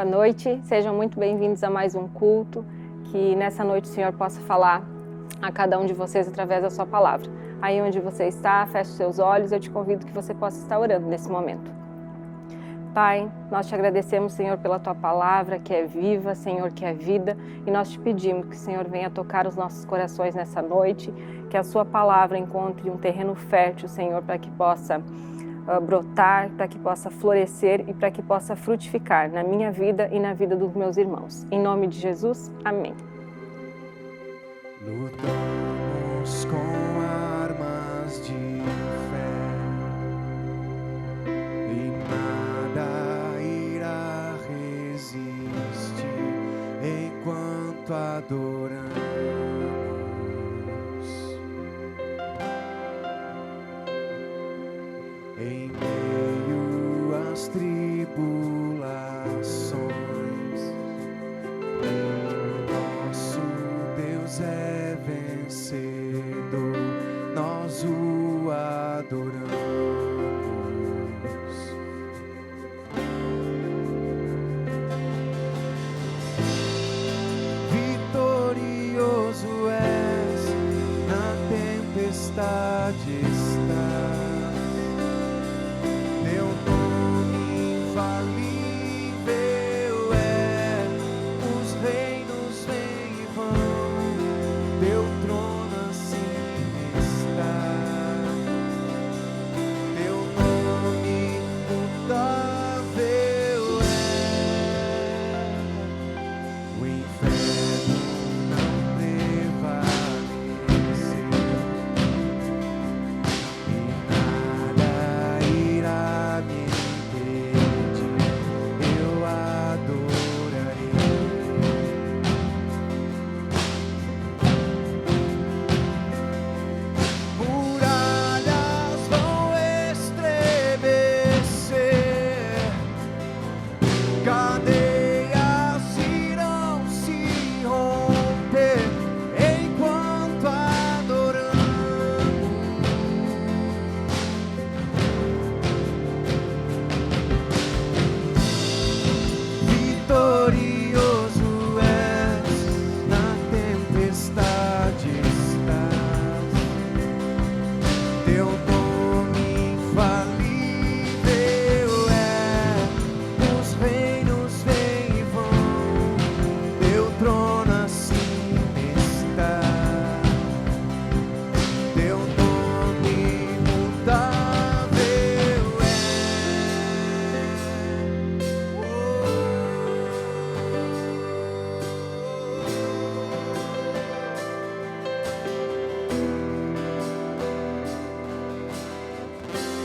boa noite, sejam muito bem-vindos a mais um culto, que nessa noite o Senhor possa falar a cada um de vocês através da sua palavra. Aí onde você está, feche os seus olhos, eu te convido que você possa estar orando nesse momento. Pai, nós te agradecemos, Senhor, pela tua palavra que é viva, Senhor, que é vida, e nós te pedimos que o Senhor venha tocar os nossos corações nessa noite, que a sua palavra encontre um terreno fértil, Senhor, para que possa brotar, para que possa florescer e para que possa frutificar na minha vida e na vida dos meus irmãos. Em nome de Jesus, amém. Lutamos com armas de fé e nada irá resistir enquanto adoramos. Em meio às tribulações, nosso Deus é vencedor, nós o adoramos. Vitorioso és, na tempestade estás. Teu nome infalível é, os reinos vêm e vão, teu trono assim está. Teu nome imutável é, o inferno não prevaleceu e nada irá me impedir, eu adorarei. Muralhas vão estremecer, cadeias irão se romper enquanto adoramos. Vitorioso és, na tempestade estás. Teu nome infalível é, os reinos vêm e vão, teu trono assim está. Teu nome imutável é.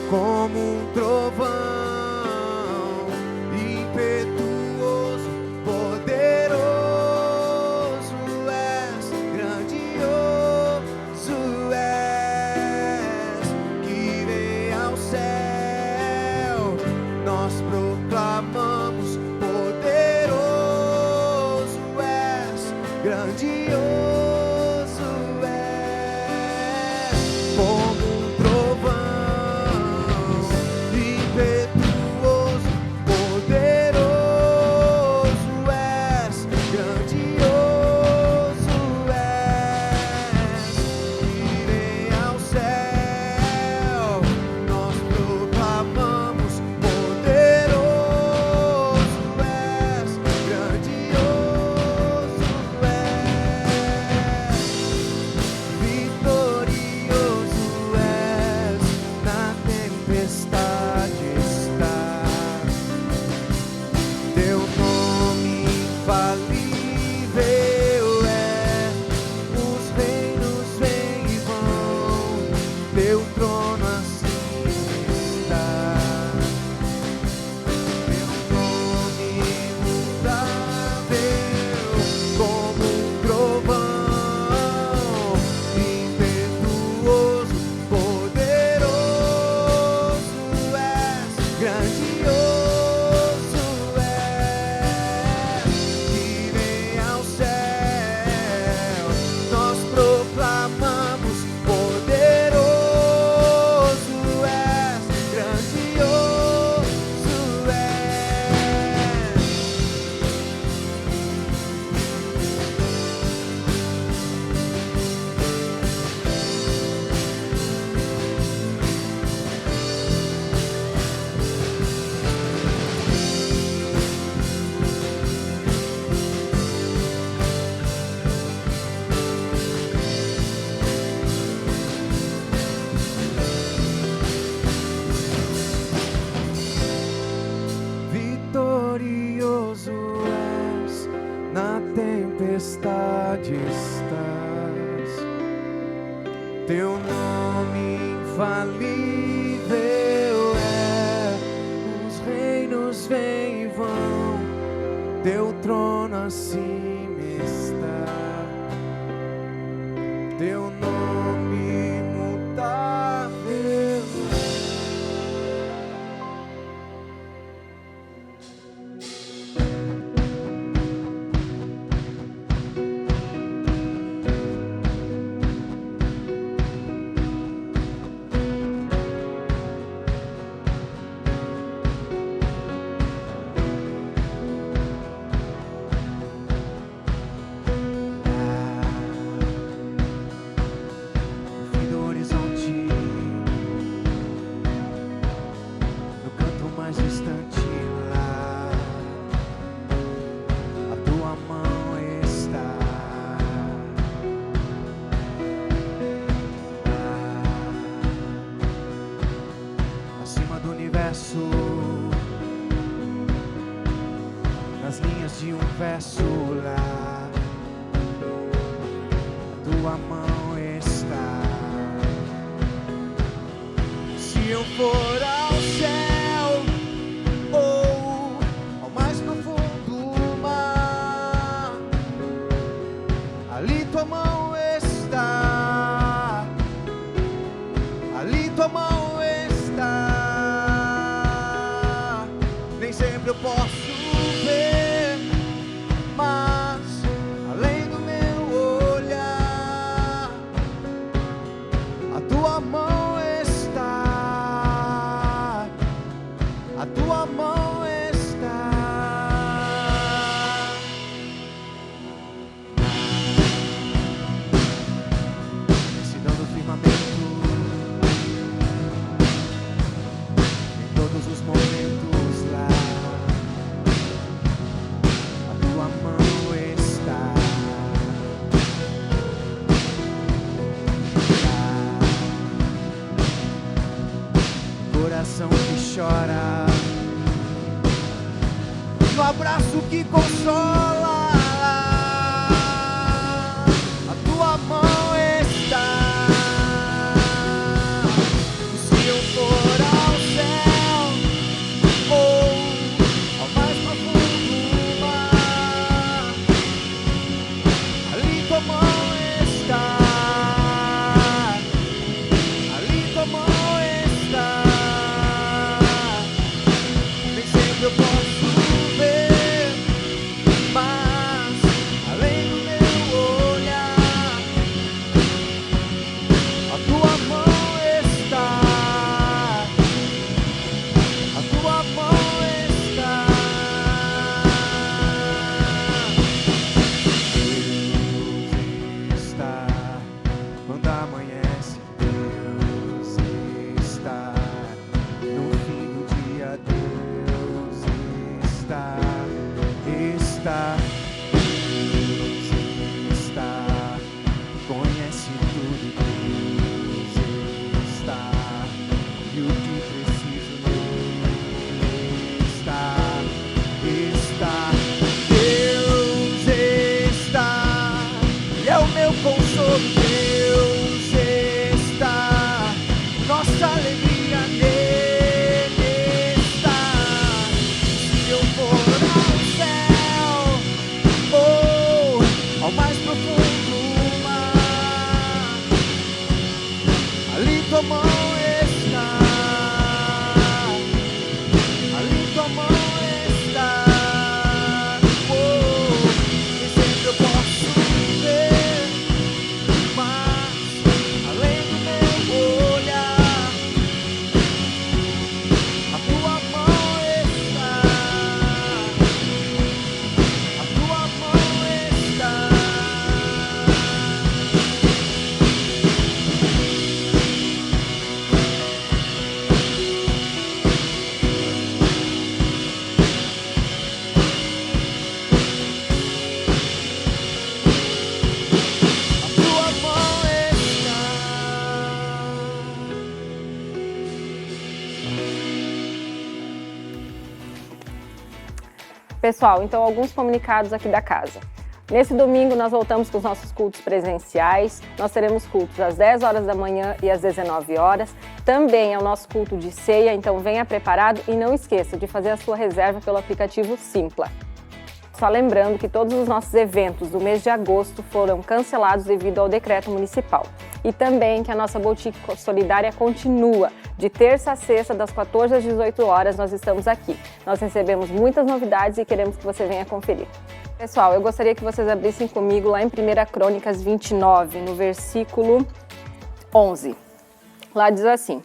Como um trovão, impetuoso, poderoso és, grandioso és, que vem ao céu, nós proclamamos, poderoso és, grandioso és, como um trovão, impetuoso, poderoso és, grandioso és, que vem ao céu, nós proclamamos, poderoso és, grandioso és. majestade estás. Teu nome infalível é. Os reinos vêm e vão, teu trono acima está. Teu nome imutável. Nas linhas de um verso lá, a tua mão está. Se eu for ao céu ou ao mais profundo mar, ali tua mão está. Ali tua mão está. Nem sempre eu posso ver, mas além do meu olhar, a tua mão está. A tua mão está. Imensidão do firmamento, em todos os momentos lá. Coração que chora, no abraço que consola, a tua mão está. E se eu for ao céu ou ao mais profundo mar, ali tua mão está. Ali tua mão está. Eu posso ver, mas além do meu olhar, a tua mão está. A tua mão está. Deus está quando amanhece. Deus está no fim do dia. Deus está, Deus está, conhece tudo. Deus está, e o que preciso está. Deus está, e é o meu consolo. Deus está, nossa alegria nele está. Se eu for ao céu ou ao mais profundo mar, ali tua mão está. Ali tua mão está. Nem sempre eu posso ver, mas além do meu olhar, a tua mão está. A tua mão está. A tua mão está. Pessoal, então alguns comunicados aqui da casa. Nesse domingo nós voltamos com os nossos cultos presenciais, nós teremos cultos às 10 horas da manhã e às 19 horas, também é o nosso culto de ceia, então venha preparado e não esqueça de fazer a sua reserva pelo aplicativo Simpla. Só lembrando que todos os nossos eventos do mês de agosto foram cancelados devido ao decreto municipal. E também que a nossa Boutique Solidária continua. De terça a sexta, das 14 às 18 horas, nós estamos aqui. Nós recebemos muitas novidades e queremos que você venha conferir. Pessoal, eu gostaria que vocês abrissem comigo lá em 1 Crônicas 29, no versículo 11. Lá diz assim: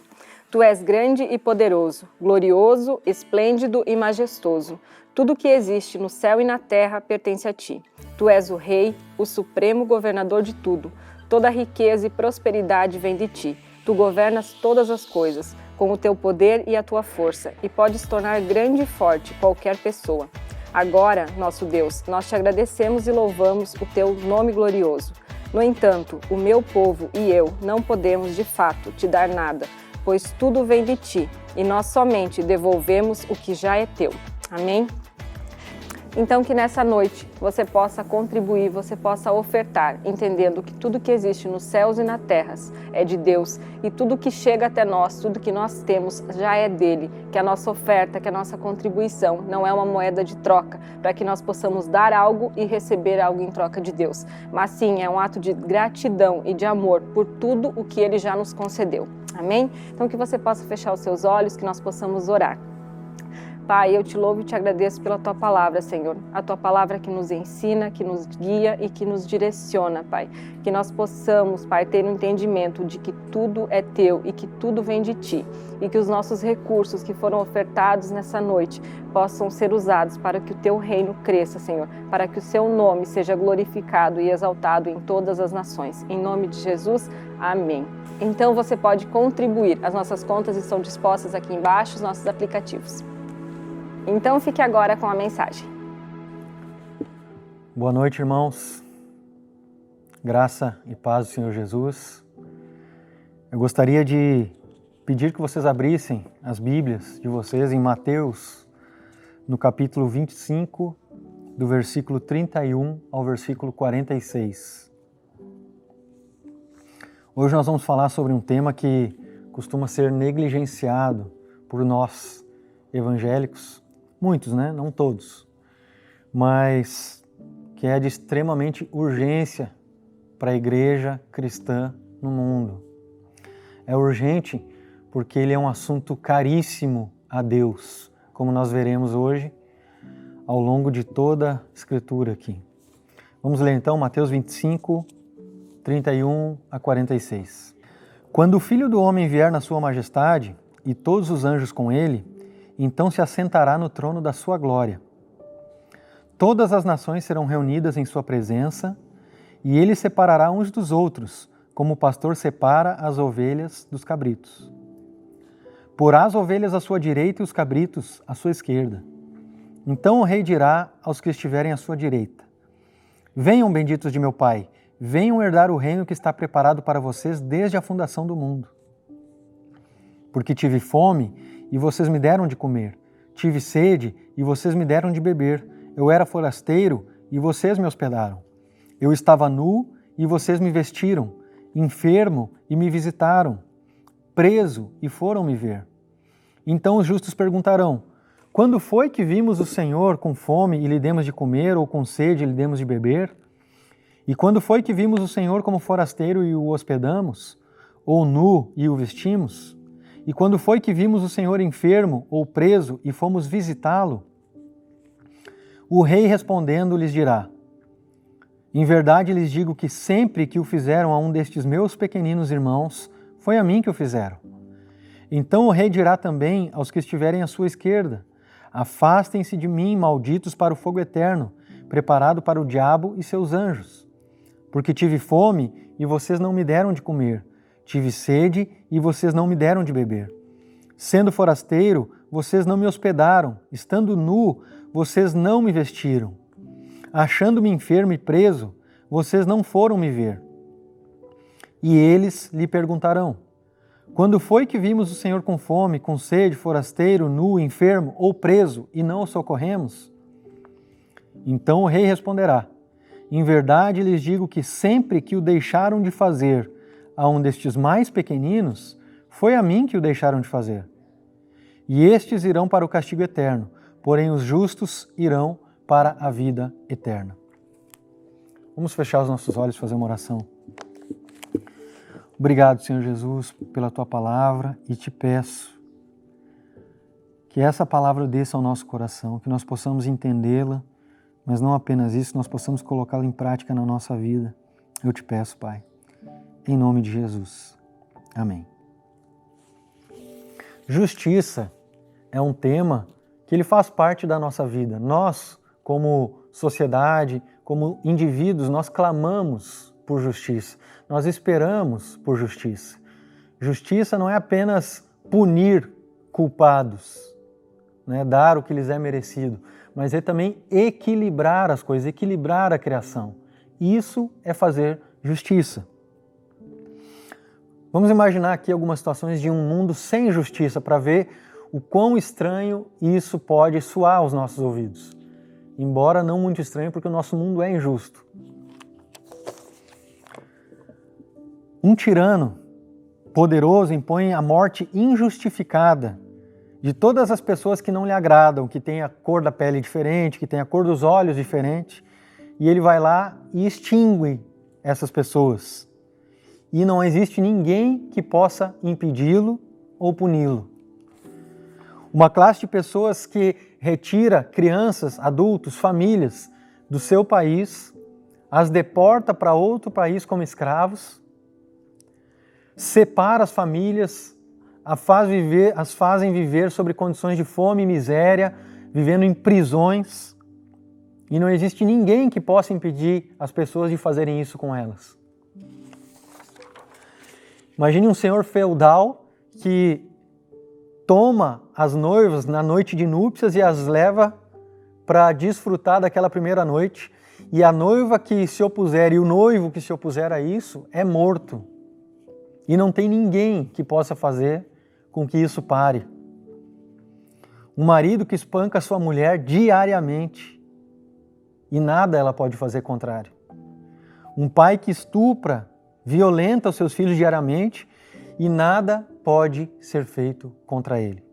Tu és grande e poderoso, glorioso, esplêndido e majestoso. Tudo que existe no céu e na terra pertence a ti. Tu és o Rei, o supremo governador de tudo. Toda riqueza e prosperidade vem de ti. Tu governas todas as coisas, com o teu poder e a tua força, e podes tornar grande e forte qualquer pessoa. Agora, nosso Deus, nós te agradecemos e louvamos o teu nome glorioso. No entanto, o meu povo e eu não podemos, de fato, te dar nada, pois tudo vem de ti, e nós somente devolvemos o que já é teu. Amém? Então que nessa noite você possa contribuir, você possa ofertar, entendendo que tudo que existe nos céus e na terra é de Deus e tudo que chega até nós, tudo que nós temos já é dele, que a nossa oferta, que a nossa contribuição não é uma moeda de troca, para que nós possamos dar algo e receber algo em troca de Deus, mas sim é um ato de gratidão e de amor por tudo o que ele já nos concedeu. Amém? Então que você possa fechar os seus olhos, que nós possamos orar. Pai, eu te louvo e te agradeço pela tua palavra, Senhor. A tua palavra que nos ensina, que nos guia e que nos direciona, Pai. Que nós possamos, Pai, ter um entendimento de que tudo é teu e que tudo vem de ti. E que os nossos recursos que foram ofertados nessa noite possam ser usados para que o teu reino cresça, Senhor. Para que o seu nome seja glorificado e exaltado em todas as nações. Em nome de Jesus, amém. Então você pode contribuir. As nossas contas estão dispostas aqui embaixo, os nossos aplicativos. Então fique agora com a mensagem. Boa noite, irmãos. Graça e paz do Senhor Jesus. Eu gostaria de pedir que vocês abrissem as Bíblias de vocês em Mateus, no capítulo 25, do versículo 31 ao versículo 46. Hoje nós vamos falar sobre um tema que costuma ser negligenciado por nós, evangélicos, muitos, né? Não todos, mas que é de extremamente urgência para a igreja cristã no mundo. É urgente porque ele é um assunto caríssimo a Deus, como nós veremos hoje ao longo de toda a Escritura aqui. Vamos ler então Mateus 25, 31 a 46. Quando o Filho do Homem vier na sua majestade e todos os anjos com ele, então se assentará no trono da sua glória. Todas as nações serão reunidas em sua presença, e ele separará uns dos outros, como o pastor separa as ovelhas dos cabritos. Porá as ovelhas à sua direita e os cabritos à sua esquerda. Então o rei dirá aos que estiverem à sua direita: Venham, benditos de meu Pai, venham herdar o reino que está preparado para vocês desde a fundação do mundo. Porque tive fome e vocês me deram de comer. Tive sede e vocês me deram de beber. Eu era forasteiro e vocês me hospedaram. Eu estava nu e vocês me vestiram. Enfermo e me visitaram. Preso e foram me ver. Então os justos perguntarão: Quando foi que vimos o Senhor com fome e lhe demos de comer, ou com sede e lhe demos de beber? E quando foi que vimos o Senhor como forasteiro e o hospedamos, ou nu e o vestimos? E quando foi que vimos o Senhor enfermo ou preso e fomos visitá-lo? O rei respondendo lhes dirá: Em verdade lhes digo que sempre que o fizeram a um destes meus pequeninos irmãos, foi a mim que o fizeram. Então o rei dirá também aos que estiverem à sua esquerda: Afastem-se de mim, malditos, para o fogo eterno, preparado para o diabo e seus anjos. Porque tive fome e vocês não me deram de comer. Tive sede e vocês não me deram de beber. Sendo forasteiro, vocês não me hospedaram. Estando nu, vocês não me vestiram. Achando-me enfermo e preso, vocês não foram me ver. E eles lhe perguntarão: Quando foi que vimos o Senhor com fome, com sede, forasteiro, nu, enfermo ou preso, e não o socorremos? Então o rei responderá: Em verdade lhes digo que sempre que o deixaram de fazer a um destes mais pequeninos, foi a mim que o deixaram de fazer. E estes irão para o castigo eterno, porém os justos irão para a vida eterna. Vamos fechar os nossos olhos e fazer uma oração. Obrigado, Senhor Jesus, pela Tua palavra e te peço que essa palavra desça ao nosso coração, que nós possamos entendê-la, mas não apenas isso, nós possamos colocá-la em prática na nossa vida. Eu te peço, Pai, em nome de Jesus. Amém. Justiça é um tema que ele faz parte da nossa vida. Nós, como sociedade, como indivíduos, nós clamamos por justiça. Nós esperamos por justiça. Justiça não é apenas punir culpados, né, dar o que lhes é merecido, mas é também equilibrar as coisas, equilibrar a criação. Isso é fazer justiça. Vamos imaginar aqui algumas situações de um mundo sem justiça para ver o quão estranho isso pode soar aos nossos ouvidos. Embora não muito estranho, porque o nosso mundo é injusto. Um tirano poderoso impõe a morte injustificada de todas as pessoas que não lhe agradam, que têm a cor da pele diferente, que têm a cor dos olhos diferente, e ele vai lá e extingue essas pessoas. E não existe ninguém que possa impedi-lo ou puni-lo. Uma classe de pessoas que retira crianças, adultos, famílias do seu país, as deporta para outro país como escravos, separa as famílias, as fazem viver sobre condições de fome e miséria, vivendo em prisões, e não existe ninguém que possa impedir as pessoas de fazerem isso com elas. Imagine um senhor feudal que toma as noivas na noite de núpcias e as leva para desfrutar daquela primeira noite, e a noiva que se opuser e o noivo que se opuser a isso é morto. E não tem ninguém que possa fazer com que isso pare. Um marido que espanca sua mulher diariamente e nada ela pode fazer contrário. Um pai que estupra, violenta os seus filhos diariamente e nada pode ser feito contra ele.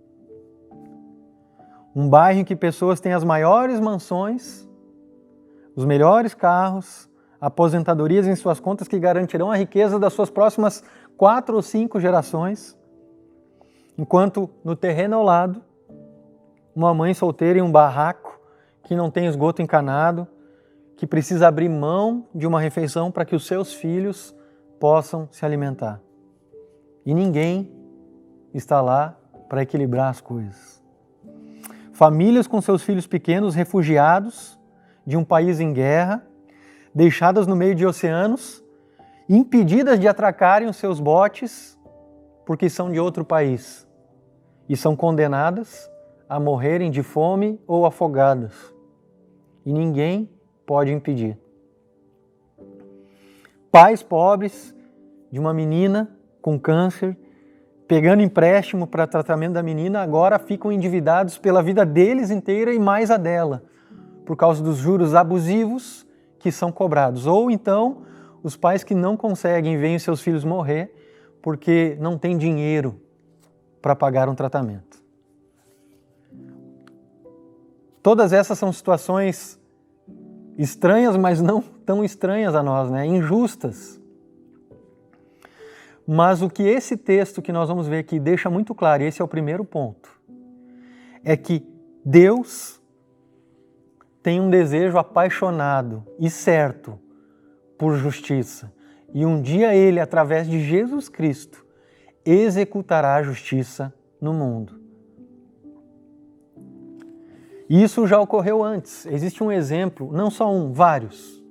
Um bairro em que pessoas têm as maiores mansões, os melhores carros, aposentadorias em suas contas que garantirão a riqueza das suas próximas 4 ou 5 gerações, enquanto no terreno ao lado, uma mãe solteira em um barraco que não tem esgoto encanado, que precisa abrir mão de uma refeição para que os seus filhos possam se alimentar. E ninguém está lá para equilibrar as coisas. Famílias com seus filhos pequenos refugiados de um país em guerra, deixadas no meio de oceanos, impedidas de atracarem os seus botes porque são de outro país e são condenadas a morrerem de fome ou afogadas. E ninguém pode impedir. Pais pobres de uma menina com câncer, pegando empréstimo para tratamento da menina, agora ficam endividados pela vida deles inteira e mais a dela, por causa dos juros abusivos que são cobrados. Ou então, os pais que não conseguem ver os seus filhos morrer porque não têm dinheiro para pagar um tratamento. Todas essas são situações estranhas, mas não tão estranhas a nós, né? Injustas. Mas o que esse texto que nós vamos ver aqui deixa muito claro, e esse é o primeiro ponto, é que Deus tem um desejo apaixonado e certo por justiça. E um dia Ele, através de Jesus Cristo, executará a justiça no mundo. Isso já ocorreu antes. Existe um exemplo, não só um, vários,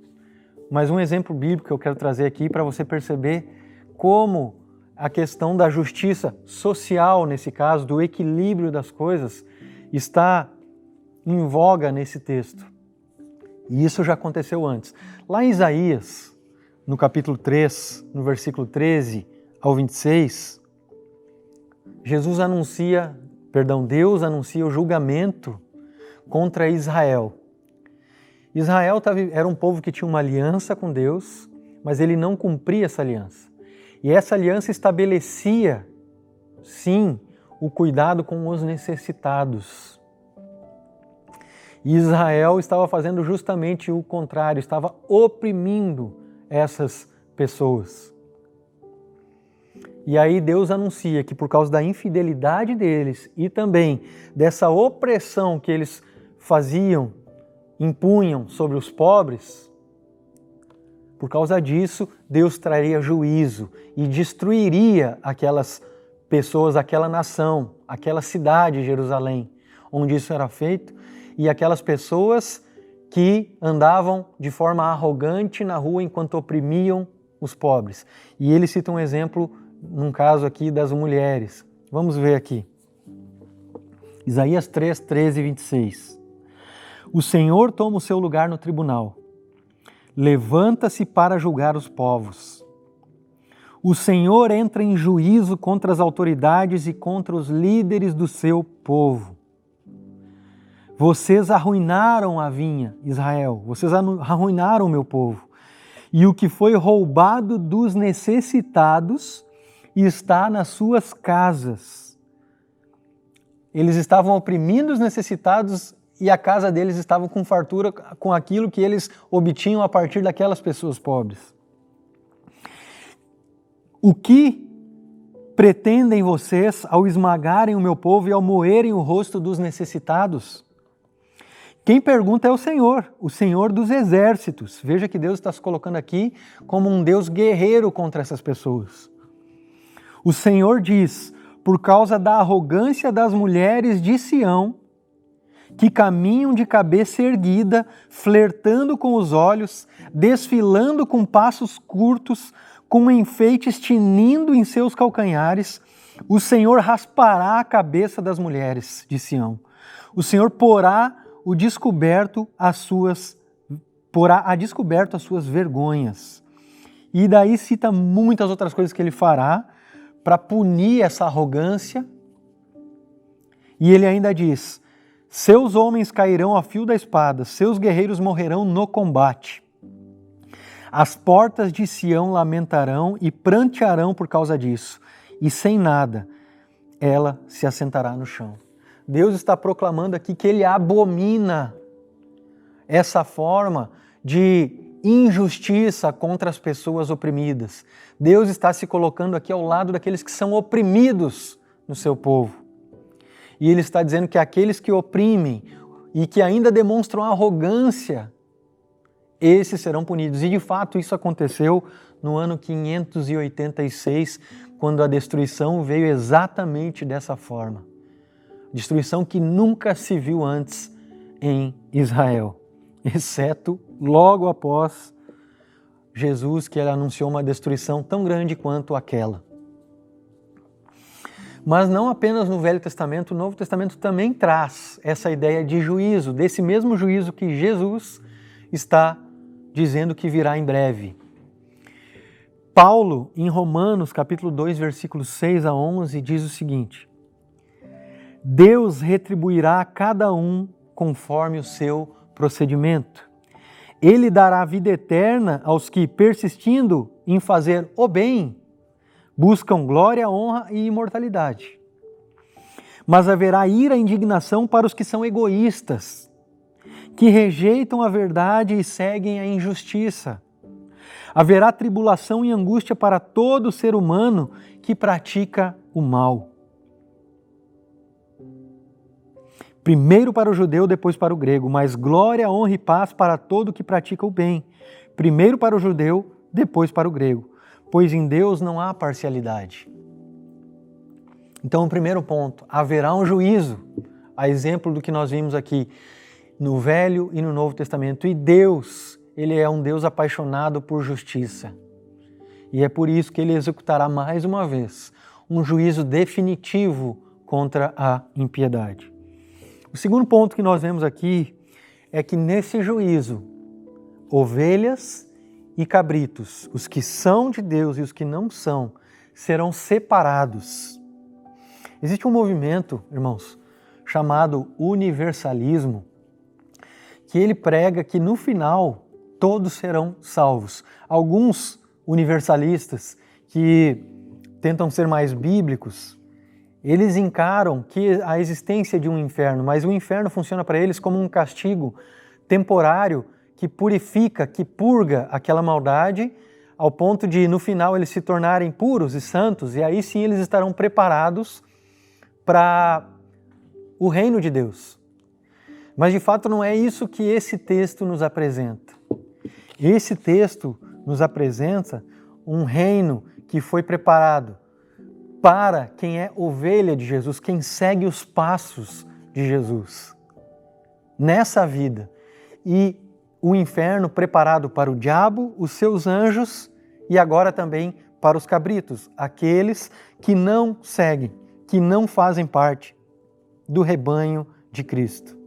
mas um exemplo bíblico que eu quero trazer aqui para você perceber como a questão da justiça social, nesse caso, do equilíbrio das coisas, está em voga nesse texto. E isso já aconteceu antes. Lá em Isaías, no capítulo 3, no versículo 13 ao 26, Deus anuncia o julgamento contra Israel. Israel era um povo que tinha uma aliança com Deus, mas ele não cumpria essa aliança. E essa aliança estabelecia, sim, o cuidado com os necessitados. E Israel estava fazendo justamente o contrário, estava oprimindo essas pessoas. E aí Deus anuncia que por causa da infidelidade deles e também dessa opressão que eles faziam, impunham sobre os pobres, por causa disso, Deus traria juízo e destruiria aquelas pessoas, aquela nação, aquela cidade, Jerusalém, onde isso era feito, e aquelas pessoas que andavam de forma arrogante na rua enquanto oprimiam os pobres. E ele cita um exemplo, num caso aqui, das mulheres. Vamos ver aqui. Isaías 3, 13 e 26. O Senhor toma o seu lugar no tribunal. Levanta-se para julgar os povos. O Senhor entra em juízo contra as autoridades e contra os líderes do seu povo. Vocês arruinaram a vinha, Israel. Vocês arruinaram o meu povo. E o que foi roubado dos necessitados está nas suas casas. Eles estavam oprimindo os necessitados e a casa deles estava com fartura com aquilo que eles obtinham a partir daquelas pessoas pobres. O que pretendem vocês ao esmagarem o meu povo e ao moerem o rosto dos necessitados? Quem pergunta é o Senhor dos exércitos. Veja que Deus está se colocando aqui como um Deus guerreiro contra essas pessoas. O Senhor diz, por causa da arrogância das mulheres de Sião, que caminham de cabeça erguida, flertando com os olhos, desfilando com passos curtos, com enfeites tinindo em seus calcanhares, o Senhor raspará a cabeça das mulheres de Sião. O Senhor porá a descoberto as suas vergonhas. E daí cita muitas outras coisas que ele fará para punir essa arrogância. E ele ainda diz, seus homens cairão a fio da espada, seus guerreiros morrerão no combate. As portas de Sião lamentarão e prantearão por causa disso, e sem nada ela se assentará no chão. Deus está proclamando aqui que ele abomina essa forma de injustiça contra as pessoas oprimidas. Deus está se colocando aqui ao lado daqueles que são oprimidos no seu povo. E ele está dizendo que aqueles que oprimem e que ainda demonstram arrogância, esses serão punidos. E de fato isso aconteceu no ano 586, quando a destruição veio exatamente dessa forma. Destruição que nunca se viu antes em Israel, exceto logo após Jesus, que ele anunciou uma destruição tão grande quanto aquela. Mas não apenas no Velho Testamento, o Novo Testamento também traz essa ideia de juízo, desse mesmo juízo que Jesus está dizendo que virá em breve. Paulo, em Romanos, capítulo 2, versículos 6 a 11, diz o seguinte: Deus retribuirá a cada um conforme o seu procedimento. Ele dará vida eterna aos que, persistindo em fazer o bem, buscam glória, honra e imortalidade. Mas haverá ira e indignação para os que são egoístas, que rejeitam a verdade e seguem a injustiça. Haverá tribulação e angústia para todo ser humano que pratica o mal. Primeiro para o judeu, depois para o grego, mas glória, honra e paz para todo que pratica o bem. Primeiro para o judeu, depois para o grego, pois em Deus não há parcialidade. Então, o primeiro ponto, haverá um juízo, a exemplo do que nós vimos aqui no Velho e no Novo Testamento. E Deus, ele é um Deus apaixonado por justiça. E é por isso que ele executará mais uma vez um juízo definitivo contra a impiedade. O segundo ponto que nós vemos aqui é que nesse juízo, ovelhas e cabritos, os que são de Deus e os que não são, serão separados. Existe um movimento, irmãos, chamado universalismo, que ele prega que no final todos serão salvos. Alguns universalistas que tentam ser mais bíblicos, eles encaram que a existência de um inferno, mas o inferno funciona para eles como um castigo temporário que purifica, que purga aquela maldade, ao ponto de no final eles se tornarem puros e santos, e aí sim eles estarão preparados para o reino de Deus. Mas de fato não é isso que esse texto nos apresenta. Esse texto nos apresenta um reino que foi preparado para quem é ovelha de Jesus, quem segue os passos de Jesus nessa vida. E o inferno preparado para o diabo, os seus anjos e agora também para os cabritos, aqueles que não seguem, que não fazem parte do rebanho de Cristo.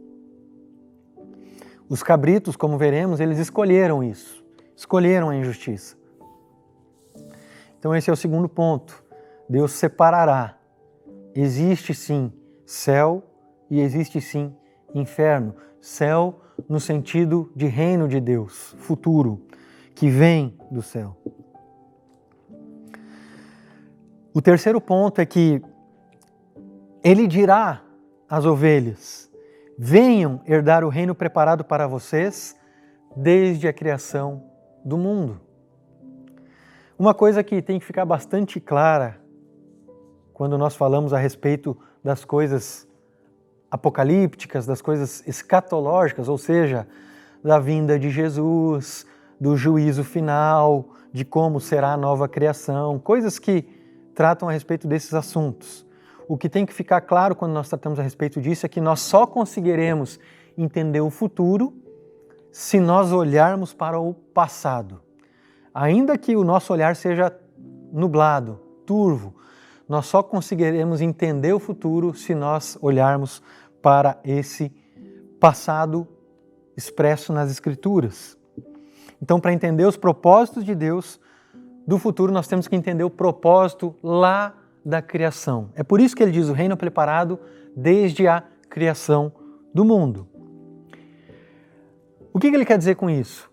Os cabritos, como veremos, eles escolheram isso, escolheram a injustiça. Então esse é o segundo ponto. Deus separará. Existe sim céu e existe sim inferno. Céu no sentido de reino de Deus, futuro, que vem do céu. O terceiro ponto é que ele dirá às ovelhas: venham herdar o reino preparado para vocês desde a criação do mundo. Uma coisa que tem que ficar bastante clara quando nós falamos a respeito das coisas apocalípticas, das coisas escatológicas, ou seja, da vinda de Jesus, do juízo final, de como será a nova criação, coisas que tratam a respeito desses assuntos. O que tem que ficar claro quando nós tratamos a respeito disso é que nós só conseguiremos entender o futuro se nós olharmos para o passado. Ainda que o nosso olhar seja nublado, turvo, nós só conseguiremos entender o futuro se nós olharmos para esse passado expresso nas Escrituras. Então, para entender os propósitos de Deus do futuro, nós temos que entender o propósito lá da criação. É por isso que ele diz o reino preparado desde a criação do mundo. O que ele quer dizer com isso?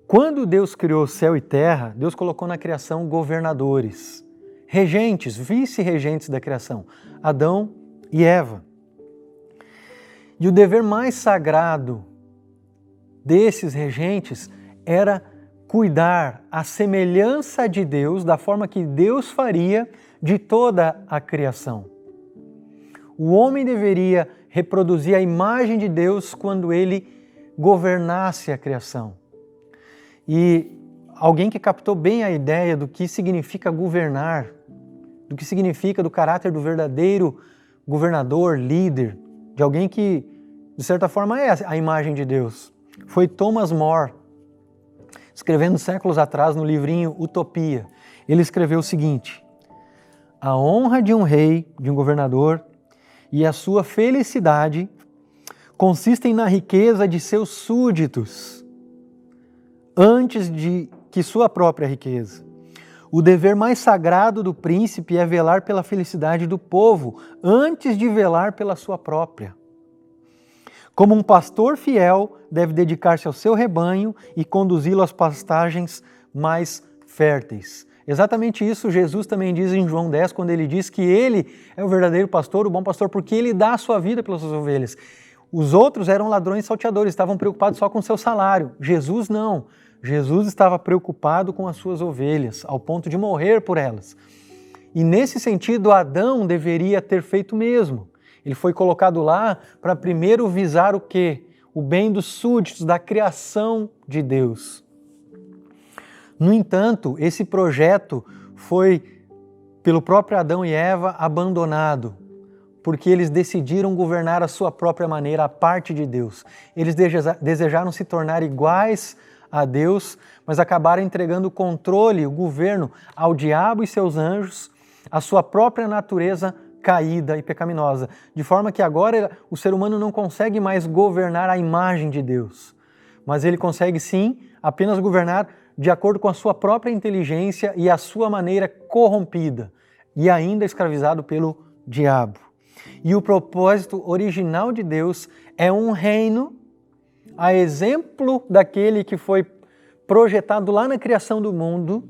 Quando Deus criou céu e terra, Deus colocou na criação governadores, regentes, vice-regentes da criação, Adão e Eva. E o dever mais sagrado desses regentes era cuidar à semelhança de Deus, da forma que Deus faria de toda a criação. O homem deveria reproduzir a imagem de Deus quando ele governasse a criação. E alguém que captou bem a ideia do que significa governar, do que significa do caráter do verdadeiro governador, líder, de alguém que, de certa forma, é a imagem de Deus, foi Thomas More, escrevendo séculos atrás no livrinho Utopia. Ele escreveu o seguinte: a honra de um rei, de um governador, e a sua felicidade consistem na riqueza de seus súditos, antes de que sua própria riqueza. O dever mais sagrado do príncipe é velar pela felicidade do povo, antes de velar pela sua própria. Como um pastor fiel, deve dedicar-se ao seu rebanho e conduzi-lo às pastagens mais férteis. Exatamente isso Jesus também diz em João 10, quando ele diz que ele é o verdadeiro pastor, o bom pastor, porque ele dá a sua vida pelas suas ovelhas. Os outros eram ladrões e salteadores, estavam preocupados só com o seu salário. Jesus não. Jesus estava preocupado com as suas ovelhas, ao ponto de morrer por elas. E nesse sentido, Adão deveria ter feito o mesmo. Ele foi colocado lá para primeiro visar o quê? O bem dos súditos, da criação de Deus. No entanto, esse projeto foi, pelo próprio Adão e Eva, abandonado, porque eles decidiram governar a sua própria maneira, a parte de Deus. Eles desejaram se tornar iguais a Deus, mas acabaram entregando o controle, o governo ao diabo e seus anjos, a sua própria natureza caída e pecaminosa, de forma que agora o ser humano não consegue mais governar a imagem de Deus, mas ele consegue sim apenas governar de acordo com a sua própria inteligência e a sua maneira corrompida, e ainda escravizado pelo diabo. E o propósito original de Deus é um reino a exemplo daquele que foi projetado lá na criação do mundo,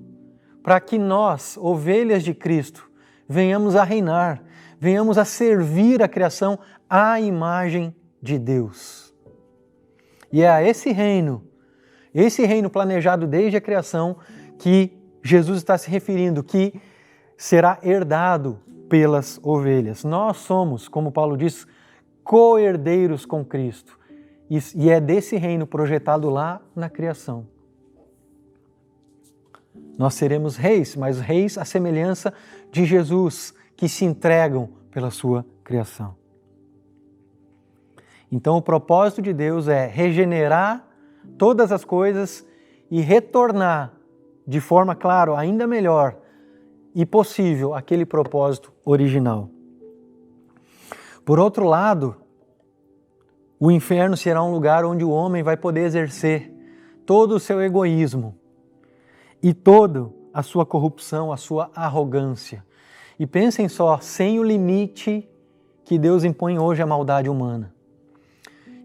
para que nós, ovelhas de Cristo, venhamos a reinar, venhamos a servir a criação à imagem de Deus. E é a esse reino planejado desde a criação, que Jesus está se referindo, que será herdado pelas ovelhas. Nós somos, como Paulo diz, co-herdeiros com Cristo. E é desse reino projetado lá na criação. Nós seremos reis, mas reis à semelhança de Jesus, que se entregam pela sua criação. Então o propósito de Deus é regenerar todas as coisas e retornar de forma, claro, ainda melhor e possível aquele propósito original. Por outro lado, o inferno será um lugar onde o homem vai poder exercer todo o seu egoísmo e toda a sua corrupção, a sua arrogância. E pensem só, sem o limite que Deus impõe hoje à maldade humana.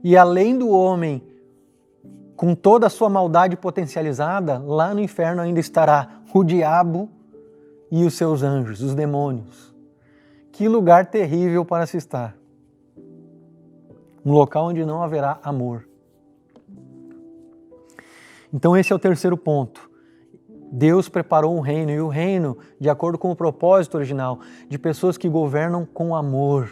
E além do homem, com toda a sua maldade potencializada, lá no inferno ainda estará o diabo e os seus anjos, os demônios. Que lugar terrível para se estar. Um local onde não haverá amor. Então esse é o terceiro ponto. Deus preparou um reino, e o reino, de acordo com o propósito original, de pessoas que governam com amor,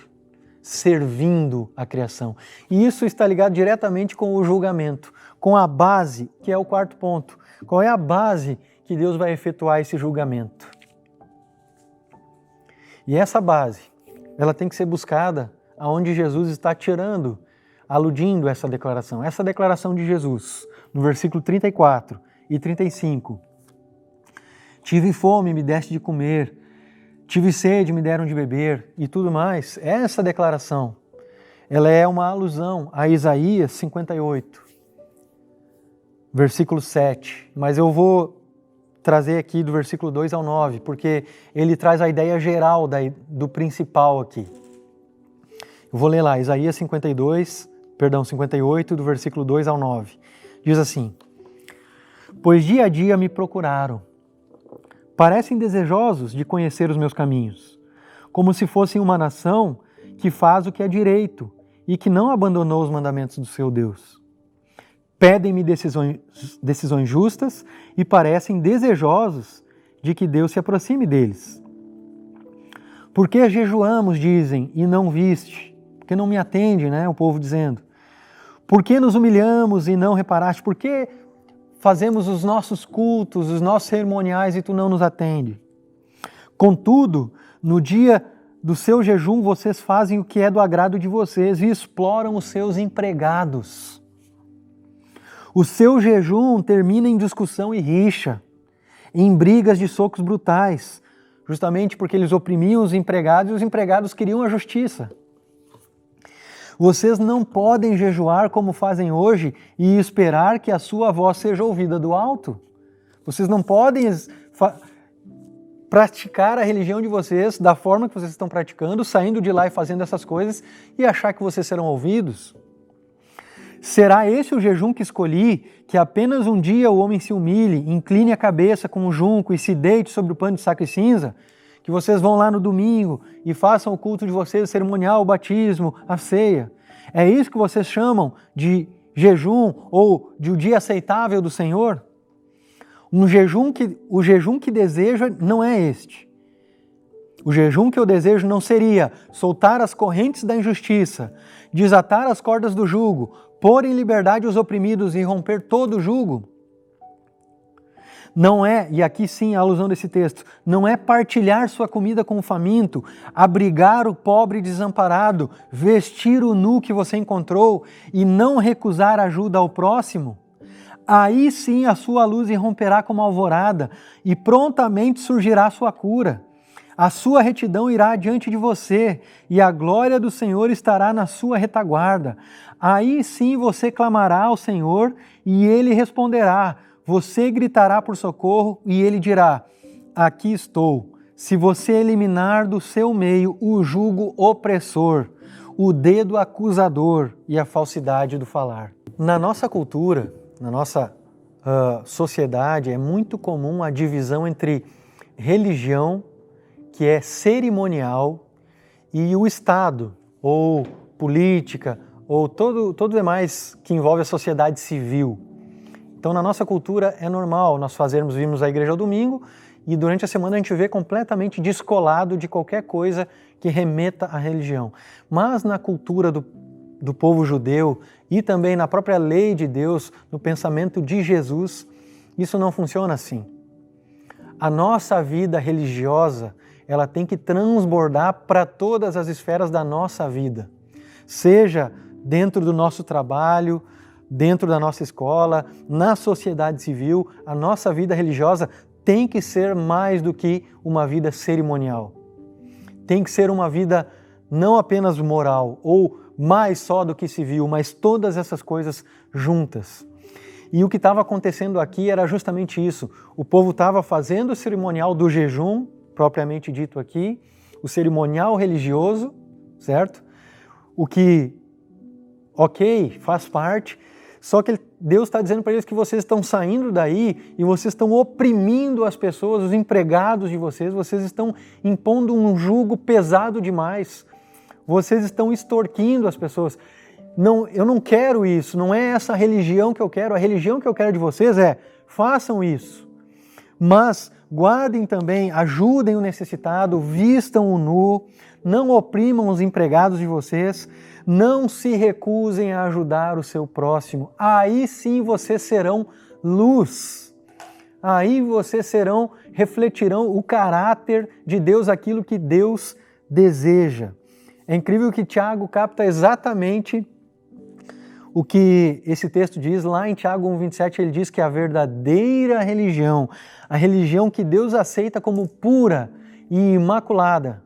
servindo a criação. E isso está ligado diretamente com o julgamento, com a base, que é o quarto ponto. Qual é a base que Deus vai efetuar esse julgamento? E essa base, ela tem que ser buscada aonde Jesus está tirando, aludindo essa declaração. Essa declaração de Jesus, no versículo 34 e 35. Tive fome, me deste de comer, tive sede, me deram de beber e tudo mais. Essa declaração, ela é uma alusão a Isaías 58, versículo 7. Mas eu vou trazer aqui do versículo 2 ao 9, porque ele traz a ideia geral do principal aqui. Eu vou ler lá, Isaías 58, do versículo 2 ao 9. Diz assim: Pois dia a dia me procuraram, parecem desejosos de conhecer os meus caminhos, como se fossem uma nação que faz o que é direito e que não abandonou os mandamentos do seu Deus. Pedem-me decisões justas e parecem desejosos de que Deus se aproxime deles. Por que jejuamos, dizem, e não viste? Porque não me atende, né? O povo dizendo. Por que nos humilhamos e não reparaste? Por que fazemos os nossos cultos, os nossos cerimoniais e tu não nos atende? Contudo, no dia do seu jejum, vocês fazem o que é do agrado de vocês e exploram os seus empregados. O seu jejum termina em discussão e rixa, em brigas de socos brutais, justamente porque eles oprimiam os empregados e os empregados queriam a justiça. Vocês não podem jejuar como fazem hoje e esperar que a sua voz seja ouvida do alto. Vocês não podem praticar a religião de vocês da forma que vocês estão praticando, saindo de lá e fazendo essas coisas e achar que vocês serão ouvidos. Será esse o jejum que escolhi, que apenas um dia o homem se humilhe, incline a cabeça como um junco e se deite sobre o pano de saco e cinza? Que vocês vão lá no domingo e façam o culto de vocês, o cerimonial, o batismo, a ceia. É isso que vocês chamam de jejum ou de o dia aceitável do Senhor? O jejum que desejo não é este. O jejum que eu desejo não seria soltar as correntes da injustiça, desatar as cordas do jugo, pôr em liberdade os oprimidos e romper todo o jugo. Não é, e aqui sim a alusão desse texto, não é partilhar sua comida com o faminto, abrigar o pobre e desamparado, vestir o nu que você encontrou e não recusar ajuda ao próximo. Aí sim a sua luz irromperá como alvorada e prontamente surgirá a sua cura. A sua retidão irá diante de você e a glória do Senhor estará na sua retaguarda. Aí sim você clamará ao Senhor e Ele responderá. Você gritará por socorro e Ele dirá: aqui estou. Se você eliminar do seu meio o jugo opressor, o dedo acusador e a falsidade do falar. Na nossa cultura, na nossa sociedade, é muito comum a divisão entre religião, que é cerimonial, e o Estado, ou política, ou todo demais que envolve a sociedade civil. Então, na nossa cultura, é normal nós virmos à igreja ao domingo e durante a semana a gente vê completamente descolado de qualquer coisa que remeta à religião. Mas na cultura do povo judeu e também na própria lei de Deus, no pensamento de Jesus, isso não funciona assim. A nossa vida religiosa, ela tem que transbordar para todas as esferas da nossa vida. Seja dentro do nosso trabalho, dentro da nossa escola, na sociedade civil, a nossa vida religiosa tem que ser mais do que uma vida cerimonial. Tem que ser uma vida não apenas moral ou mais só do que civil, mas todas essas coisas juntas. E o que estava acontecendo aqui era justamente isso. O povo estava fazendo o cerimonial do jejum, propriamente dito aqui, o cerimonial religioso, certo? O que, ok, faz parte, só que Deus está dizendo para eles que vocês estão saindo daí e vocês estão oprimindo as pessoas, os empregados de vocês estão impondo um jugo pesado demais, vocês estão extorquindo as pessoas. Não, eu não quero isso, não é essa religião que eu quero, a religião que eu quero de vocês é, façam isso, mas guardem também, ajudem o necessitado, vistam o nu, não oprimam os empregados de vocês, não se recusem a ajudar o seu próximo. Aí sim vocês serão luz. Aí vocês refletirão o caráter de Deus, aquilo que Deus deseja. É incrível que Tiago capta exatamente o que esse texto diz lá em Tiago 1,27, ele diz que a verdadeira religião, a religião que Deus aceita como pura e imaculada,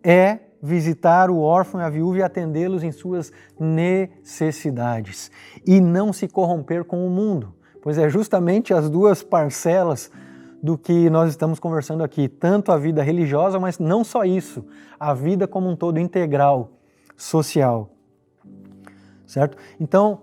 é visitar o órfão e a viúva e atendê-los em suas necessidades e não se corromper com o mundo, pois é justamente as duas parcelas do que nós estamos conversando aqui, tanto a vida religiosa, mas não só isso, a vida como um todo integral, social, certo? Então,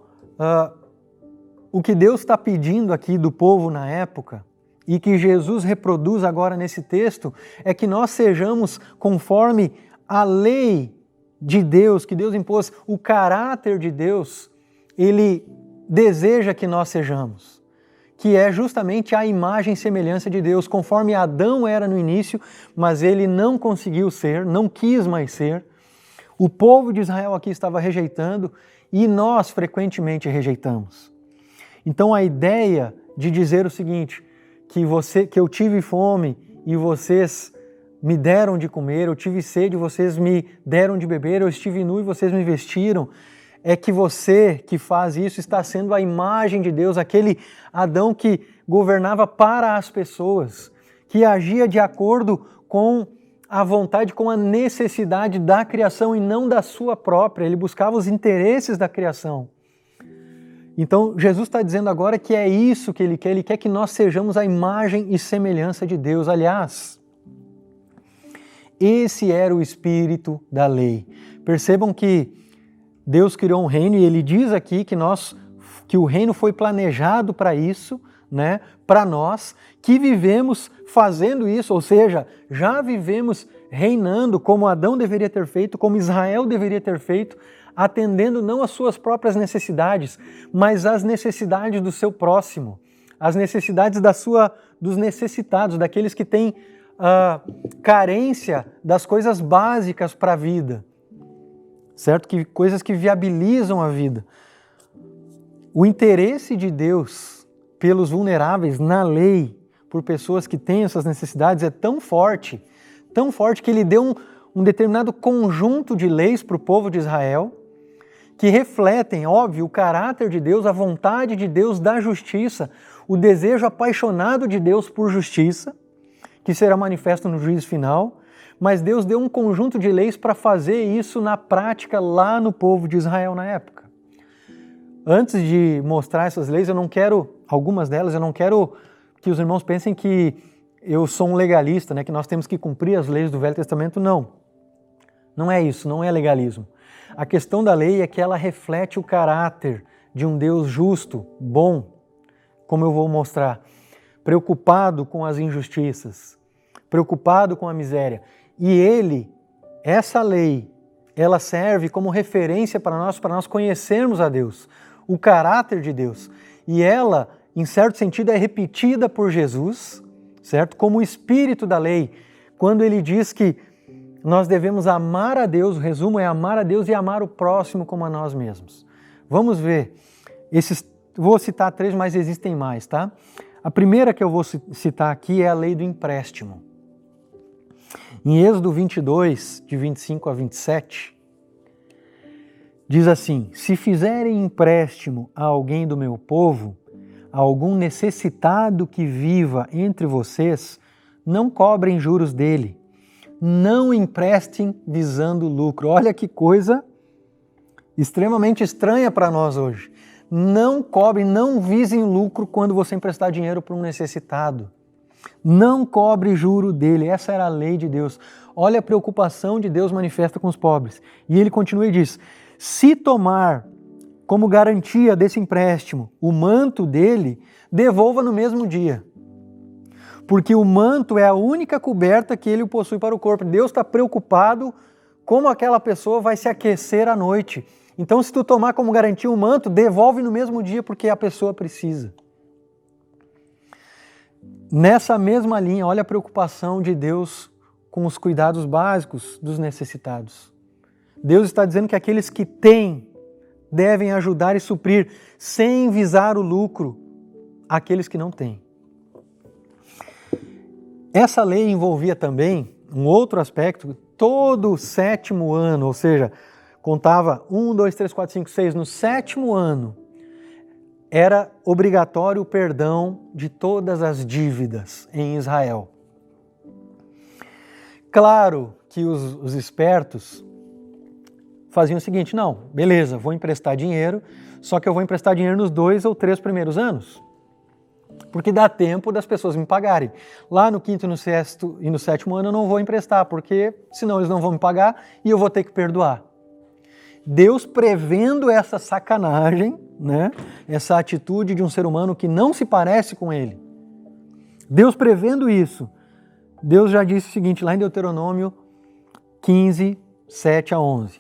o que Deus está pedindo aqui do povo na época e que Jesus reproduz agora nesse texto é que nós sejamos conforme a lei de Deus, que Deus impôs, o caráter de Deus, Ele deseja que nós sejamos, que é justamente a imagem e semelhança de Deus, conforme Adão era no início, mas ele não conseguiu ser, não quis mais ser. O povo de Israel aqui estava rejeitando e nós frequentemente rejeitamos. Então a ideia de dizer o seguinte, que eu tive fome e vocês me deram de comer, eu tive sede, vocês me deram de beber, eu estive nu e vocês me vestiram, é que você que faz isso está sendo a imagem de Deus, aquele Adão que governava para as pessoas, que agia de acordo com a vontade, com a necessidade da criação e não da sua própria, ele buscava os interesses da criação. Então Jesus está dizendo agora que é isso que ele quer que nós sejamos a imagem e semelhança de Deus. Aliás, esse era o espírito da lei. Percebam que Deus criou um reino e ele diz aqui que o reino foi planejado para isso, né? Para nós que vivemos fazendo isso, ou seja, já vivemos reinando como Adão deveria ter feito, como Israel deveria ter feito, atendendo não às suas próprias necessidades, mas às necessidades do seu próximo, às necessidades dos necessitados, daqueles que têm carência das coisas básicas para a vida, certo? Coisas que viabilizam a vida. O interesse de Deus pelos vulneráveis na lei, por pessoas que têm essas necessidades, é tão forte que ele deu um determinado conjunto de leis para o povo de Israel, que refletem, óbvio, o caráter de Deus, a vontade de Deus da justiça, o desejo apaixonado de Deus por justiça, que será manifesto no juízo final, mas Deus deu um conjunto de leis para fazer isso na prática lá no povo de Israel na época. Antes de mostrar essas leis, algumas delas, eu não quero que os irmãos pensem que eu sou um legalista, né, que nós temos que cumprir as leis do Velho Testamento, não. Não é isso, não é legalismo. A questão da lei é que ela reflete o caráter de um Deus justo, bom, como eu vou mostrar, preocupado com as injustiças, preocupado com a miséria. E ele, essa lei, ela serve como referência para nós conhecermos a Deus, o caráter de Deus. E ela, em certo sentido, é repetida por Jesus, certo? Como o espírito da lei, quando ele diz que nós devemos amar a Deus, o resumo é amar a Deus e amar o próximo como a nós mesmos. Vamos ver, vou citar 3, mas existem mais, tá? A primeira que eu vou citar aqui é a lei do empréstimo. Em Êxodo 22, de 25 a 27, diz assim: se fizerem empréstimo a alguém do meu povo, a algum necessitado que viva entre vocês, não cobrem juros dele, não emprestem visando lucro. Olha que coisa extremamente estranha para nós hoje. Não cobrem, não visem lucro quando você emprestar dinheiro para um necessitado. Não cobre juro dele. Essa era a lei de Deus. Olha a preocupação de Deus manifesta com os pobres. E ele continua e diz: se tomar como garantia desse empréstimo o manto dele, devolva no mesmo dia. Porque o manto é a única coberta que ele possui para o corpo. Deus está preocupado como aquela pessoa vai se aquecer à noite. Então, se tu tomar como garantia o manto, devolve no mesmo dia, porque a pessoa precisa. Nessa mesma linha, olha a preocupação de Deus com os cuidados básicos dos necessitados. Deus está dizendo que aqueles que têm devem ajudar e suprir, sem visar o lucro, aqueles que não têm. Essa lei envolvia também um outro aspecto: todo o 7º ano, ou seja, contava 1, 2, 3, 4, 5, 6, no 7º ano, era obrigatório o perdão de todas as dívidas em Israel. Claro que os espertos faziam o seguinte: não, beleza, vou emprestar dinheiro, só que eu vou emprestar dinheiro nos 2 ou 3 primeiros anos, porque dá tempo das pessoas me pagarem. Lá no 5º e no 7º ano eu não vou emprestar, porque senão eles não vão me pagar e eu vou ter que perdoar. Deus prevendo essa sacanagem, né? Essa atitude de um ser humano que não se parece com ele. Deus prevendo isso, Deus já disse o seguinte lá em Deuteronômio 15, 7 a 11.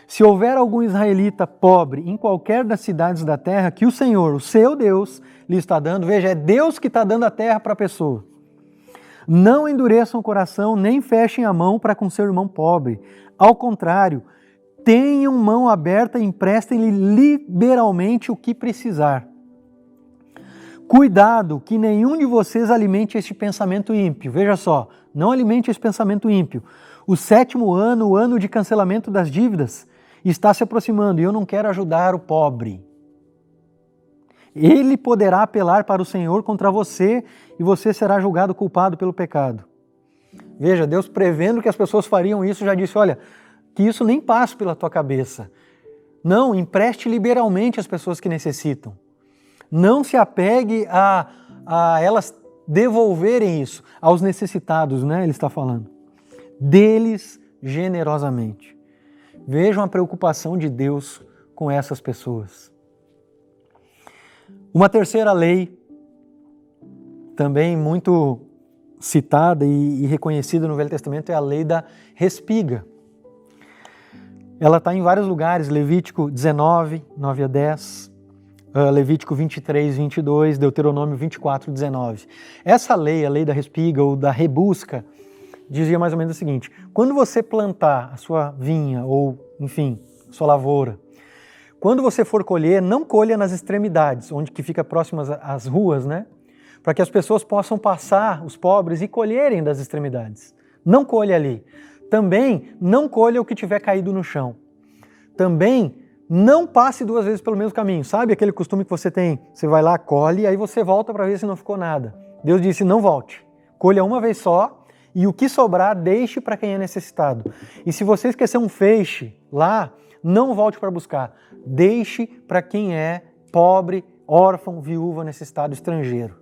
Se houver algum israelita pobre em qualquer das cidades da terra que o Senhor, o seu Deus, lhe está dando, veja, é Deus que está dando a terra para a pessoa. Não endureçam o coração, nem fechem a mão para com seu irmão pobre. Ao contrário, tenham mão aberta e emprestem-lhe liberalmente o que precisar. Cuidado que nenhum de vocês alimente este pensamento ímpio. Veja só, não alimente esse pensamento ímpio. O 7º ano, o ano de cancelamento das dívidas, está se aproximando e eu não quero ajudar o pobre. Ele poderá apelar para o Senhor contra você e você será julgado culpado pelo pecado. Veja, Deus prevendo que as pessoas fariam isso, já disse, olha, que isso nem passe pela tua cabeça. Não, empreste liberalmente às pessoas que necessitam. Não se apegue a elas devolverem isso aos necessitados, né? Ele está falando. Deles generosamente. Vejam a preocupação de Deus com essas pessoas. Uma terceira lei, também muito citada e reconhecida no Velho Testamento, é a lei da respiga. Ela está em vários lugares, Levítico 19, 9 a 10, Levítico 23, 22, Deuteronômio 24, 19. Essa lei, a lei da respiga ou da rebusca, dizia mais ou menos o seguinte: quando você plantar a sua vinha ou, enfim, sua lavoura, quando você for colher, não colha nas extremidades, onde que fica próximas às ruas, né? Para que as pessoas possam passar, os pobres, e colherem das extremidades. Não colha ali. Também não colha o que tiver caído no chão. Também não passe 2 vezes pelo mesmo caminho. Sabe aquele costume que você tem? Você vai lá, colhe, aí você volta para ver se não ficou nada. Deus disse, não volte. Colha uma vez só e o que sobrar, deixe para quem é necessitado. E se você esquecer um feixe lá, não volte para buscar. Deixe para quem é pobre, órfão, viúva, necessitado, estrangeiro.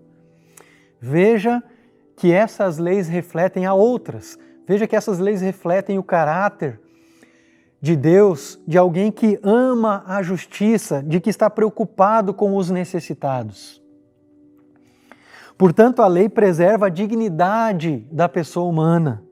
Veja que essas leis refletem a outras. Veja que essas leis refletem o caráter de Deus, de alguém que ama a justiça, de que está preocupado com os necessitados. Portanto, a lei preserva a dignidade da pessoa humana.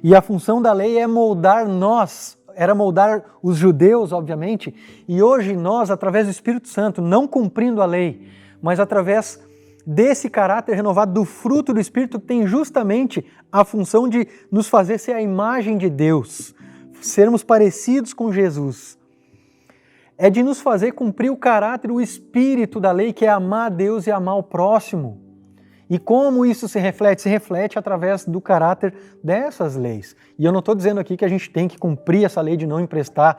E a função da lei é moldar nós, era moldar os judeus, obviamente, e hoje nós, através do Espírito Santo, não cumprindo a lei, mas através desse caráter renovado do fruto do Espírito, que tem justamente a função de nos fazer ser a imagem de Deus, sermos parecidos com Jesus. É de nos fazer cumprir o caráter, o espírito da lei, que é amar a Deus e amar o próximo. E como isso se reflete? Se reflete através do caráter dessas leis. E eu não estou dizendo aqui que a gente tem que cumprir essa lei de não emprestar,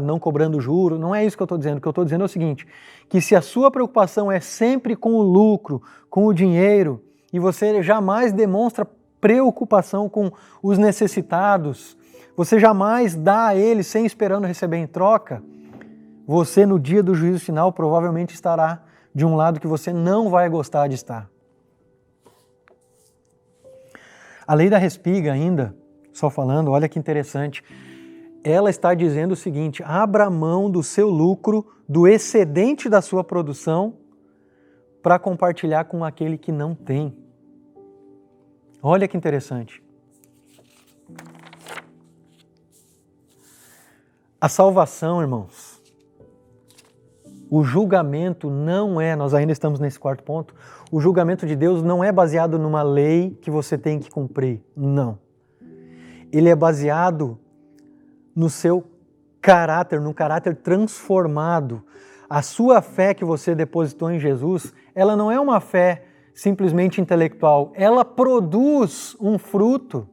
não cobrando juro, não é isso que eu estou dizendo. O que eu estou dizendo é o seguinte, que se a sua preocupação é sempre com o lucro, com o dinheiro, e você jamais demonstra preocupação com os necessitados, você jamais dá a eles sem esperando receber em troca, você no dia do juízo final provavelmente estará de um lado que você não vai gostar de estar. A lei da respiga ainda, só falando, olha que interessante, ela está dizendo o seguinte, abra mão do seu lucro, do excedente da sua produção, para compartilhar com aquele que não tem. Olha que interessante. A salvação, irmãos, o julgamento não é, nós ainda estamos nesse quarto ponto, o julgamento de Deus não é baseado numa lei que você tem que cumprir, não. Ele é baseado no seu caráter, num caráter transformado. A sua fé que você depositou em Jesus, ela não é uma fé simplesmente intelectual, ela produz um fruto.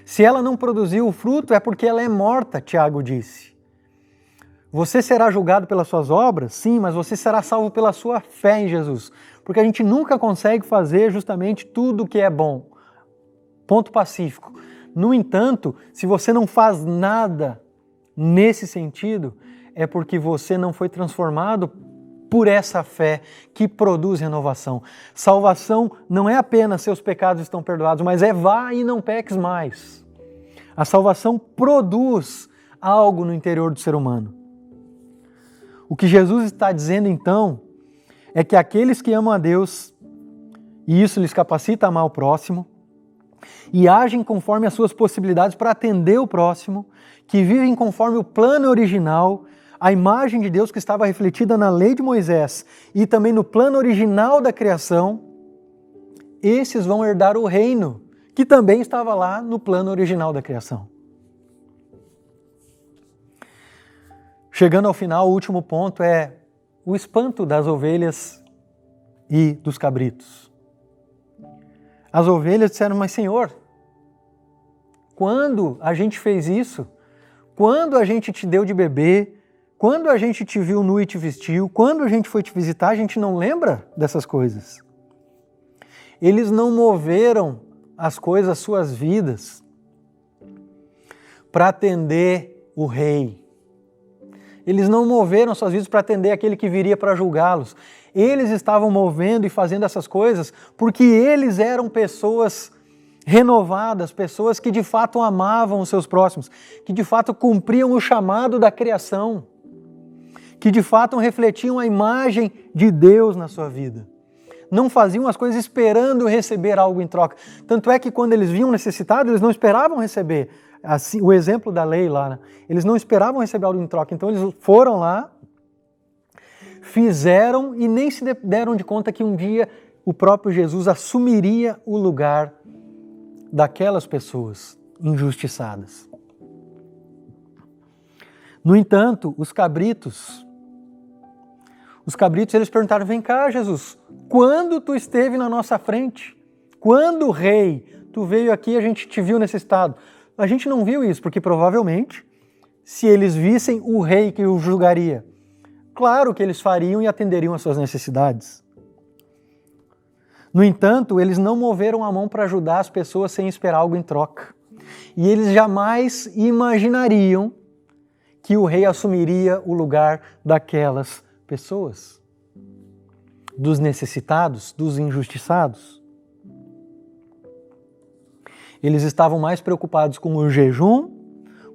Se ela não produziu o fruto, é porque ela é morta, Tiago disse. Você será julgado pelas suas obras? Sim, mas você será salvo pela sua fé em Jesus. Porque a gente nunca consegue fazer justamente tudo o que é bom. Ponto pacífico. No entanto, se você não faz nada nesse sentido, é porque você não foi transformado por essa fé que produz renovação. Salvação não é apenas seus pecados estão perdoados, mas é vá e não peques mais. A salvação produz algo no interior do ser humano. O que Jesus está dizendo então é que aqueles que amam a Deus, e isso lhes capacita a amar o próximo, e agem conforme as suas possibilidades para atender o próximo, que vivem conforme o plano original, a imagem de Deus que estava refletida na lei de Moisés e também no plano original da criação, esses vão herdar o reino, que também estava lá no plano original da criação. Chegando ao final, o último ponto é o espanto das ovelhas e dos cabritos. As ovelhas disseram, mas Senhor, quando a gente fez isso? Quando a gente te deu de beber? Quando a gente te viu nu e te vestiu? Quando a gente foi te visitar, a gente não lembra dessas coisas. Eles não moveram as coisas, as suas vidas, para atender o rei. Eles não moveram suas vidas para atender aquele que viria para julgá-los. Eles estavam movendo e fazendo essas coisas porque eles eram pessoas renovadas, pessoas que de fato amavam os seus próximos, que de fato cumpriam o chamado da criação, que de fato refletiam a imagem de Deus na sua vida. Não faziam as coisas esperando receber algo em troca. Tanto é que quando eles vinham necessitados, eles não esperavam receber. Assim, o exemplo da lei lá, né? Eles não esperavam receber algo em troca, então eles foram lá, fizeram e nem se deram de conta que um dia o próprio Jesus assumiria o lugar daquelas pessoas injustiçadas. No entanto, os cabritos eles perguntaram, vem cá Jesus, quando tu esteve na nossa frente? Quando, rei, tu veio aqui e a gente te viu necessitado? A gente não viu isso, porque provavelmente, se eles vissem o rei que o julgaria, claro que eles fariam e atenderiam às suas necessidades. No entanto, eles não moveram a mão para ajudar as pessoas sem esperar algo em troca. E eles jamais imaginariam que o rei assumiria o lugar daquelas pessoas, dos necessitados, dos injustiçados. Eles estavam mais preocupados com o jejum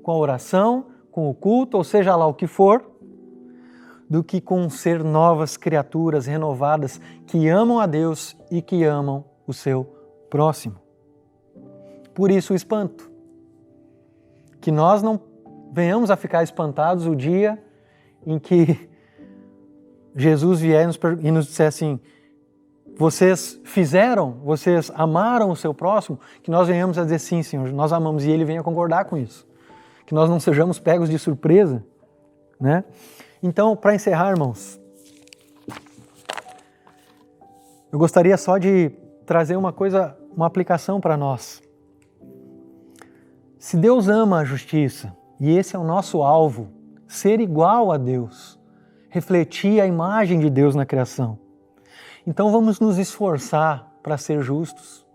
com a oração, com o culto, ou seja lá o que for, do que com ser novas criaturas renovadas que amam a Deus e que amam o seu próximo. Por isso o espanto. Que nós não venhamos a ficar espantados o dia em que Jesus vier e nos disser assim, vocês fizeram, vocês amaram o seu próximo, que nós venhamos a dizer sim, Senhor, nós amamos, e Ele venha concordar com isso. Que nós não sejamos pegos de surpresa, né? Então, para encerrar, irmãos, eu gostaria só de trazer uma aplicação para nós. Se Deus ama a justiça, e esse é o nosso alvo, ser igual a Deus, refletir a imagem de Deus na criação, então vamos nos esforçar para ser justos.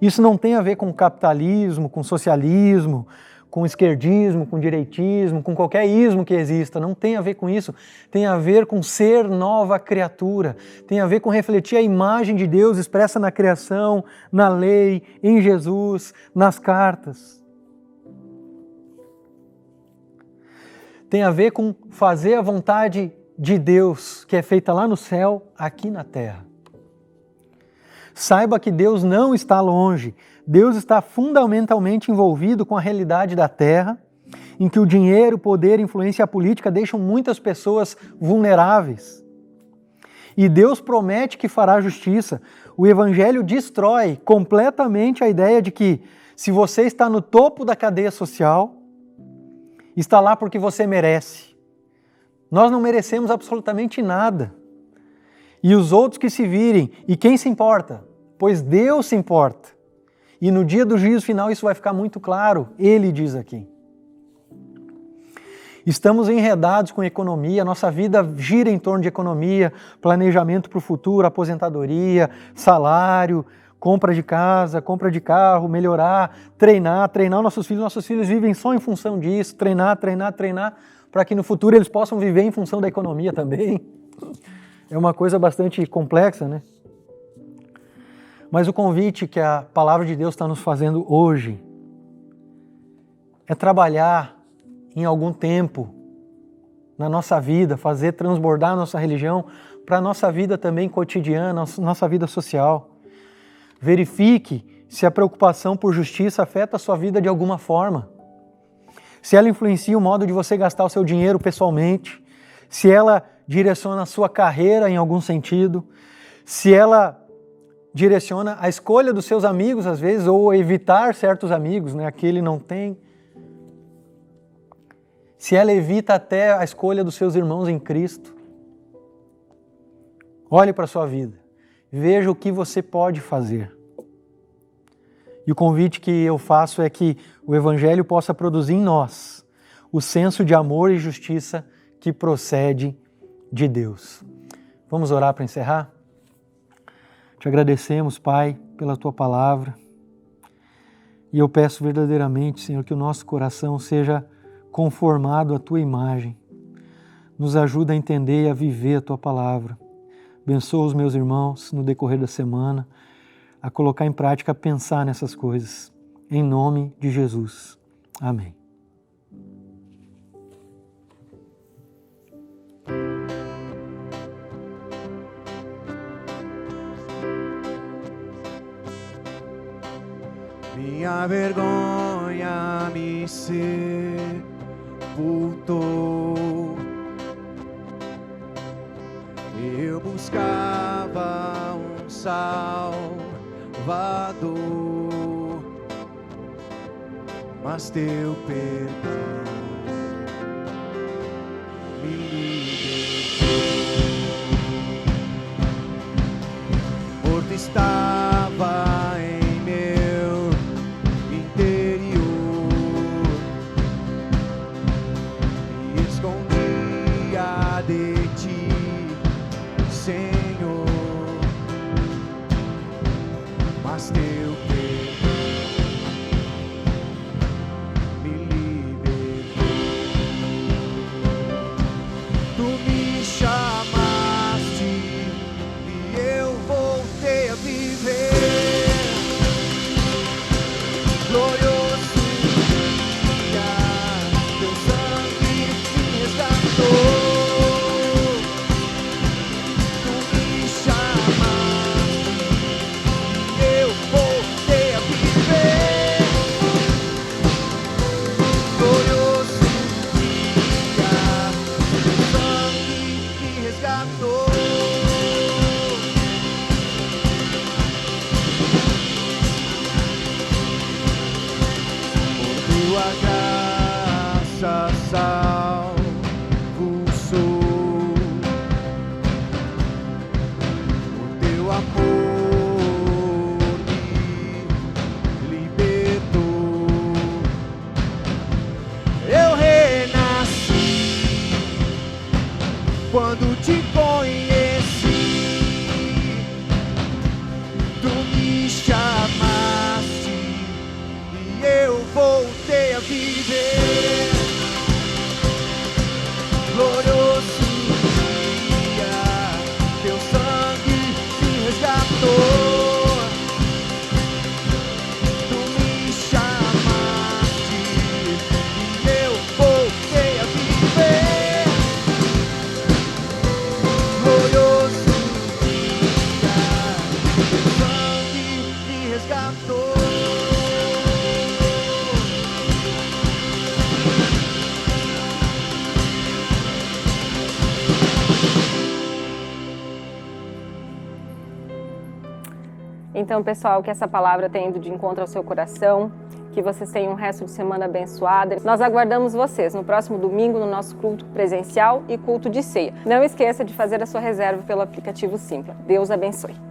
Isso não tem a ver com capitalismo, com socialismo, com esquerdismo, com direitismo, com qualquer ismo que exista. Não tem a ver com isso. Tem a ver com ser nova criatura. Tem a ver com refletir a imagem de Deus expressa na criação, na lei, em Jesus, nas cartas. Tem a ver com fazer a vontade de Deus, que é feita lá no céu, aqui na terra. Saiba que Deus não está longe. Deus está fundamentalmente envolvido com a realidade da terra, em que o dinheiro, o poder, a influência e a política deixam muitas pessoas vulneráveis. E Deus promete que fará justiça. O Evangelho destrói completamente a ideia de que se você está no topo da cadeia social, está lá porque você merece. Nós não merecemos absolutamente nada. E os outros que se virem, e quem se importa? Pois Deus se importa. E no dia do juízo final isso vai ficar muito claro, Ele diz aqui. Estamos enredados com economia, nossa vida gira em torno de economia, planejamento para o futuro, aposentadoria, salário, compra de casa, compra de carro, melhorar, treinar nossos filhos vivem só em função disso, treinar, para que no futuro eles possam viver em função da economia também. É uma coisa bastante complexa, né? Mas o convite que a palavra de Deus está nos fazendo hoje é trabalhar em algum tempo na nossa vida, fazer transbordar a nossa religião para a nossa vida também cotidiana, nossa vida social. Verifique se a preocupação por justiça afeta a sua vida de alguma forma. Se ela influencia o modo de você gastar o seu dinheiro pessoalmente, se ela direciona a sua carreira em algum sentido, se ela direciona a escolha dos seus amigos, às vezes, ou evitar certos amigos, né? Aquele não tem. Se ela evita até a escolha dos seus irmãos em Cristo. Olhe para a sua vida. Veja o que você pode fazer. E o convite que eu faço é que o Evangelho possa produzir em nós o senso de amor e justiça que procede de Deus. Vamos orar para encerrar? Te agradecemos, Pai, pela Tua palavra. E eu peço verdadeiramente, Senhor, que o nosso coração seja conformado à Tua imagem. Nos ajuda a entender e a viver a Tua palavra. Abençoa os meus irmãos no decorrer da semana, a colocar em prática, a pensar nessas coisas. Em nome de Jesus. Amém. Minha vergonha me sepultou. Eu buscava um Salvador, mas teu perdão me libertou. Morto estava em meu interior, me escondia de ti, Senhor, mas teu chamaste e eu voltei a viver. amor me libertou. Eu renasci quando te conheci. Tu me chamaste e eu voltei a viver. Glorioso dia, teu sangue me resgatou. Tu me chamaste e eu voltei a viver. Glorioso dia, teu sangue me resgatou. Então, pessoal, que essa palavra tenha ido de encontro ao seu coração, que vocês tenham um resto de semana abençoada. Nós aguardamos vocês no próximo domingo no nosso culto presencial e culto de ceia. Não esqueça de fazer a sua reserva pelo aplicativo Simpla. Deus abençoe.